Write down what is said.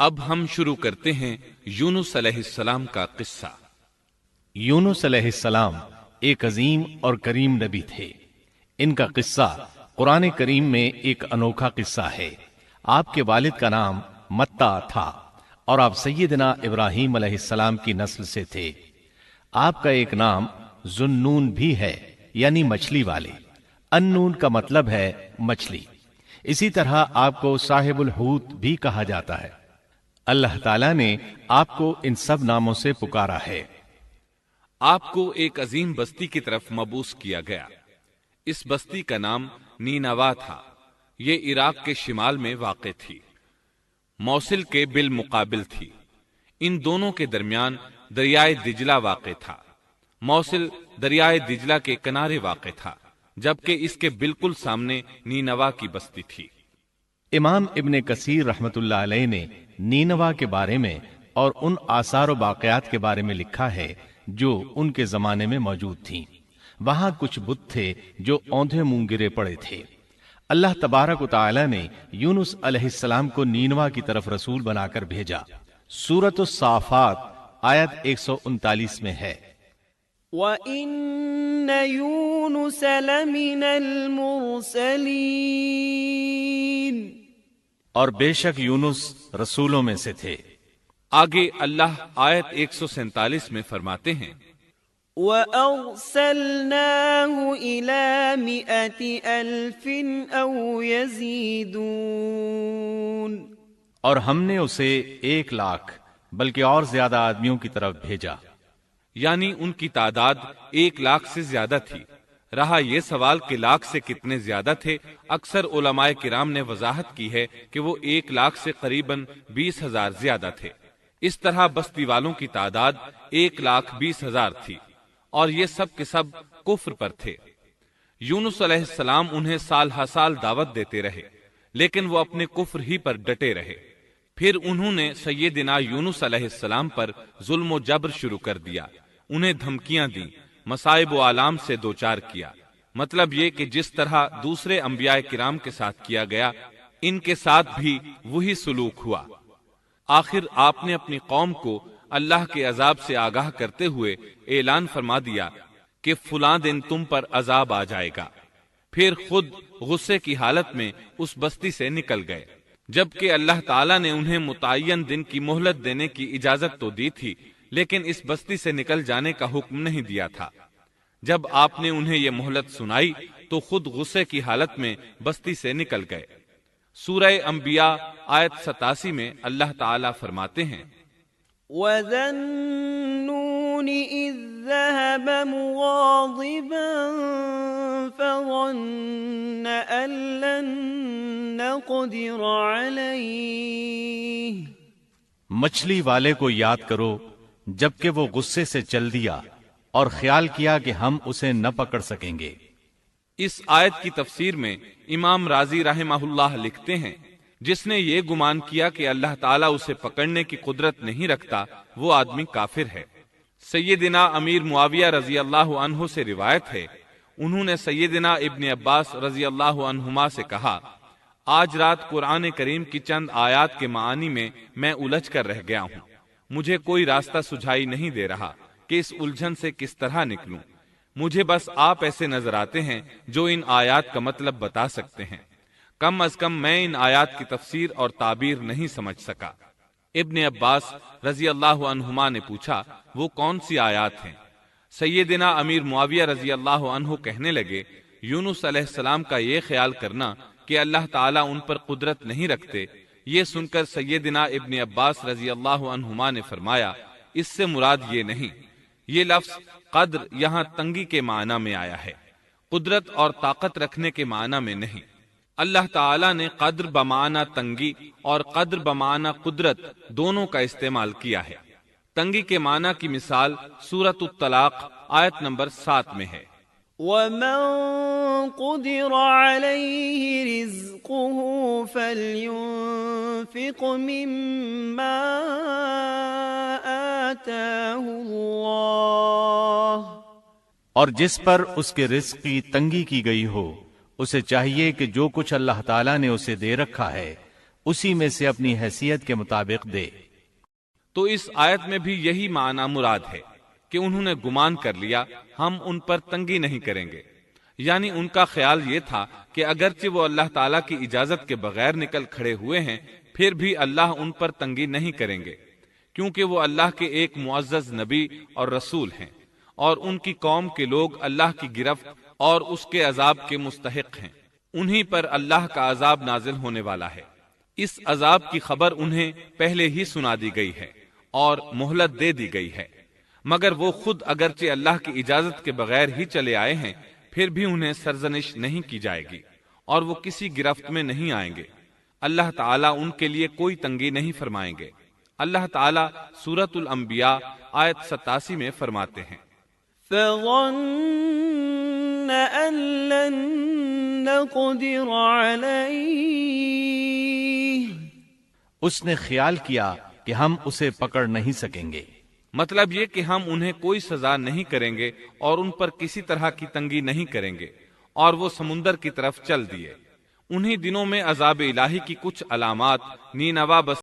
اب ہم شروع کرتے ہیں یونس علیہ السلام کا قصہ۔ یونس علیہ السلام ایک عظیم اور کریم نبی تھے۔ ان کا قصہ قرآن کریم میں ایک انوکھا قصہ ہے۔ آپ کے والد کا نام متا تھا اور آپ سیدنا ابراہیم علیہ السلام کی نسل سے تھے۔ آپ کا ایک نام ذوالنون بھی ہے، یعنی مچھلی والے۔ النون کا مطلب ہے مچھلی۔ اسی طرح آپ کو صاحب الحوت بھی کہا جاتا ہے۔ اللہ تعالیٰ نے آپ کو ان سب ناموں سے پکارا ہے۔ آپ کو ایک عظیم بستی کی طرف مبعوث کیا گیا۔ اس بستی کا نام نینوا تھا۔ یہ عراق کے شمال میں واقع تھی، موصل کے بالمقابل تھی۔ ان دونوں کے درمیان دریائے دجلہ واقع تھا۔ موصل دریائے دجلہ کے کنارے واقع تھا، جبکہ اس کے بالکل سامنے نینوا کی بستی تھی۔ امام ابن کثیر رحمت اللہ علیہ نے نینوا کے بارے میں اور ان آثار و باقیات کے بارے میں لکھا ہے جو ان کے زمانے میں موجود تھیں۔ وہاں کچھ بت تھے جو اوندھے منہ گرے پڑے تھے۔ اللہ تبارک و تعالی نے یونس علیہ السلام کو نینوا کی طرف رسول بنا کر بھیجا۔ سورۃ الصافات آیت 139 میں ہے، وَإِنَّ يُونُسَ لَمِنَ الْمُرْسَلِينَ، اور بے شک یونس رسولوں میں سے تھے۔ آگے اللہ آیت 147 میں فرماتے ہیں، وَأَرْسَلْنَاهُ إِلَى 100,000 أَوْ يَزِيدُونَ، اور ہم نے اسے 100,000 بلکہ اور زیادہ آدمیوں کی طرف بھیجا۔ یعنی ان کی تعداد 100,000 سے زیادہ تھی۔ رہا یہ سوال کہ لاکھ سے کتنے زیادہ تھے، اکثر علماء کرام نے وضاحت کی ہے کہ وہ 100,000 سے قریباً 20,000 زیادہ تھے۔ اس طرح بستی والوں کی تعداد 1,20,000 تھی، اور یہ سب کے سب کفر پر تھے۔ یونس علیہ السلام انہیں سال ہر سال دعوت دیتے رہے، لیکن وہ اپنے کفر ہی پر ڈٹے رہے۔ پھر انہوں نے سیدنا یونس علیہ السلام پر ظلم و جبر شروع کر دیا، انہیں دھمکیاں دیں، مصائب و آلام سے دوچار کیا۔ مطلب یہ کہ جس طرح دوسرے انبیاء کرام کے ساتھ کیا گیا، ان کے ساتھ بھی وہی سلوک ہوا۔ آخر آپ نے اپنی قوم کو اللہ کے عذاب سے آگاہ کرتے ہوئے اعلان فرما دیا کہ فلاں دن تم پر عذاب آ جائے گا۔ پھر خود غصے کی حالت میں اس بستی سے نکل گئے، جبکہ اللہ تعالیٰ نے انہیں متعین دن کی مہلت دینے کی اجازت تو دی تھی، لیکن اس بستی سے نکل جانے کا حکم نہیں دیا تھا۔ جب آپ نے انہیں یہ مہلت سنائی تو خود غصے کی حالت میں بستی سے نکل گئے۔ سورہ انبیاء آیت 87 میں اللہ تعالیٰ فرماتے ہیں، وَذَا النُّونِ إِذ ذَّهَبَ مُغَاضِبًا فَظَنَّ أَن لَّن نَّقْدِرَ عَلَيْهِ، مچھلی والے کو یاد کرو جبکہ وہ غصے سے چل دیا اور خیال کیا کہ ہم اسے نہ پکڑ سکیں گے۔ اس آیت کی تفسیر میں امام رازی رحمہ اللہ لکھتے ہیں، جس نے یہ گمان کیا کہ اللہ تعالیٰ اسے پکڑنے کی قدرت نہیں رکھتا، وہ آدمی کافر ہے۔ سیدنا امیر معاویہ رضی اللہ عنہ سے روایت ہے، انہوں نے سیدنا ابن عباس رضی اللہ عنہما سے کہا، آج رات قرآن کریم کی چند آیات کے معانی میں میں الجھ کر رہ گیا ہوں، مجھے کوئی راستہ سجھائی نہیں دے رہا کہ اس الجھن سے کس طرح نکلوں۔ مجھے بس آپ ایسے نظر آتے ہیں جو ان آیات کا مطلب بتا سکتے ہیں۔ کم از کم میں ان آیات کی تفسیر اور تعبیر نہیں سمجھ سکا۔ ابن عباس رضی اللہ عنہما نے پوچھا، وہ کون سی آیات ہیں؟ سیدنا امیر معاویہ رضی اللہ عنہ کہنے لگے، یونس علیہ السلام کا یہ خیال کرنا کہ اللہ تعالیٰ ان پر قدرت نہیں رکھتے۔ یہ سن کر سیدنا ابن عباس رضی اللہ عنہما نے فرمایا، اس سے مراد یہ نہیں، یہ لفظ قدر یہاں تنگی کے معنی میں آیا ہے، قدرت اور طاقت رکھنے کے معنی میں نہیں۔ اللہ تعالیٰ نے قدر بمعنی تنگی اور قدر بمعنی قدرت دونوں کا استعمال کیا ہے۔ تنگی کے معنی کی مثال سورۃ الطلاق آیت نمبر 7 میں ہے، وَمَن قُدِرَ عَلَيْهِ رِزْقُهُ فَلْيُنفِقْ مِمَّا آتَاهُ اللَّهُ، اور جس پر اس کے رزق کی تنگی کی گئی ہو، اسے چاہیے کہ جو کچھ اللہ تعالیٰ نے اسے دے رکھا ہے اسی میں سے اپنی حیثیت کے مطابق دے۔ تو اس آیت میں بھی یہی معنی مراد ہے کہ انہوں نے گمان کر لیا ہم ان پر تنگی نہیں کریں گے، یعنی ان کا خیال یہ تھا کہ اگرچہ وہ اللہ تعالیٰ کی اجازت کے بغیر نکل کھڑے ہوئے ہیں پھر بھی اللہ ان پر تنگی نہیں کریں گے، کیونکہ وہ اللہ کے ایک معزز نبی اور رسول ہیں، اور ان کی قوم کے لوگ اللہ کی گرفت اور اس کے عذاب کے مستحق ہیں۔ انہی پر اللہ کا عذاب نازل ہونے والا ہے۔ اس عذاب کی خبر انہیں پہلے ہی سنا دی گئی ہے اور مہلت دے دی گئی ہے، مگر وہ خود اگرچہ اللہ کی اجازت کے بغیر ہی چلے آئے ہیں پھر بھی انہیں سرزنش نہیں کی جائے گی اور وہ کسی گرفت میں نہیں آئیں گے۔ اللہ تعالیٰ ان کے لیے کوئی تنگی نہیں فرمائیں گے۔ اللہ تعالیٰ سورۃ الانبیاء آیت 87 میں فرماتے ہیں، فظن أن لن نقدر عليه، اس نے خیال کیا کہ ہم اسے پکڑ نہیں سکیں گے۔ مطلب یہ کہ ہم انہیں کوئی سزا نہیں کریں گے اور ان پر کسی طرح کی تنگی نہیں کریں گے، اور وہ سمندر کی طرف چل دیے۔ انہی دنوں میں عذاب الہی کی کچھ علامات نینوا